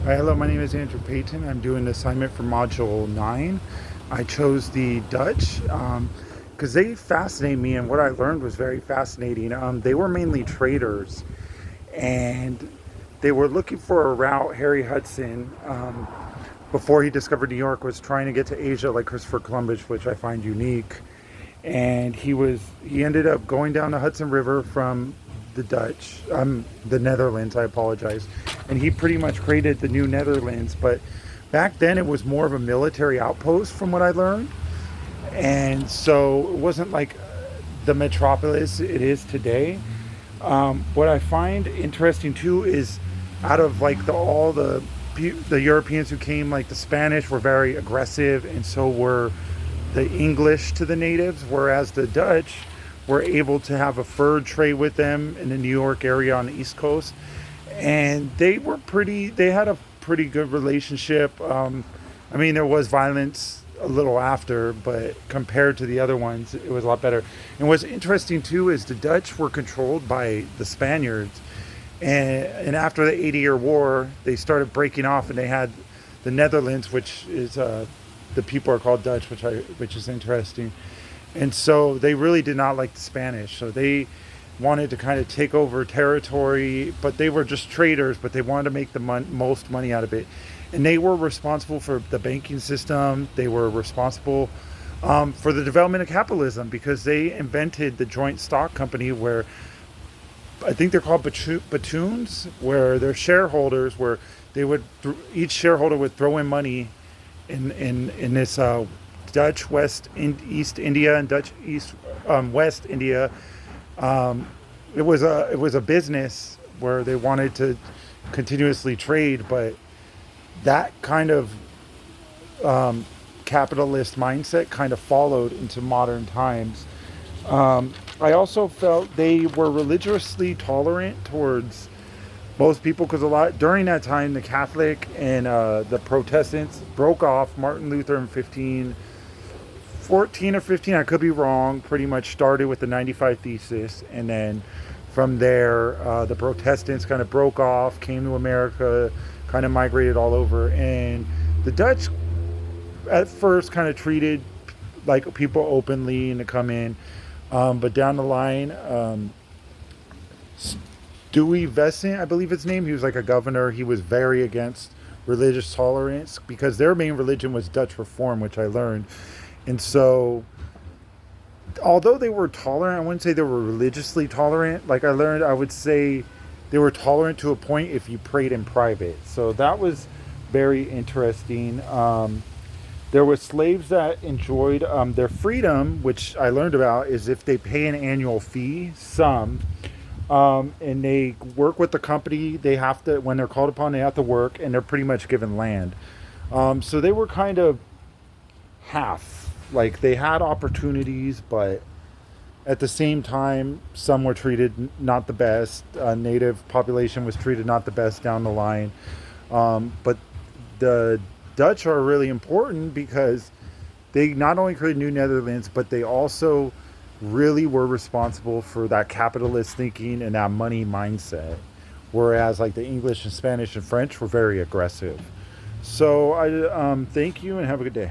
Hi, hello, my name is Andrew Payton. I'm doing the assignment for Module 9. I chose the Dutch because they fascinate me, and what I learned was very fascinating. They were mainly traders, and they were looking for a route. Harry Hudson, before he discovered New York, was trying to get to Asia like Christopher Columbus, which I find unique. And he ended up going down the Hudson River from the Netherlands. I apologize, and he pretty much created the New Netherlands. But back then, it was more of a military outpost, from what I learned, and so it wasn't like the metropolis it is today. What I find interesting too is out of like all the Europeans who came, like the Spanish were very aggressive, and so were the English to the natives, whereas the Dutch were able to have a fur trade with them in the New York area on the East Coast, and they had a pretty good relationship. I mean, there was violence a little after, but compared to the other ones, it was a lot better. And what's interesting too is the Dutch were controlled by the Spaniards, and after the 80-Year War, they started breaking off, and they had the Netherlands, which is the people are called Dutch, which is interesting. And so they really did not like the Spanish. So they wanted to kind of take over territory, but they were just traders, but they wanted to make the most money out of it. And they were responsible for the banking system. They were responsible for the development of capitalism because they invented the joint stock company, where I think they're called battoons, where their shareholders were, each shareholder would throw in money in this Dutch East India and Dutch East West India. It was a business where they wanted to continuously trade, but that kind of capitalist mindset kind of followed into modern times. I also felt they were religiously tolerant towards most people, because a lot during that time the Catholic and the Protestants broke off. Martin Luther in 1514 or 15, I could be wrong, pretty much started with the 95 Thesis, and then from there the Protestants kind of broke off, came to America, kind of migrated all over, and the Dutch at first kind of treated like people openly and to come in, but down the line, Dewey Vesant, I believe his name. He was like a governor. He was very against religious tolerance because their main religion was Dutch Reform, which I learned. And so, although they were tolerant, I wouldn't say they were religiously tolerant. Like I learned, I would say they were tolerant to a point if you prayed in private. So that was very interesting. There were slaves that enjoyed their freedom, which I learned about, is if they pay an annual fee, and they work with the company. They have to, when they're called upon, they have to work, and they're pretty much given land. So they were kind of half, like they had opportunities, but at the same time, some were treated not the best. Native population was treated not the best down the line. But the Dutch are really important because they not only created New Netherlands, but they also really were responsible for that capitalist thinking and that money mindset. Whereas like the English and Spanish and French were very aggressive. So I thank you and have a good day.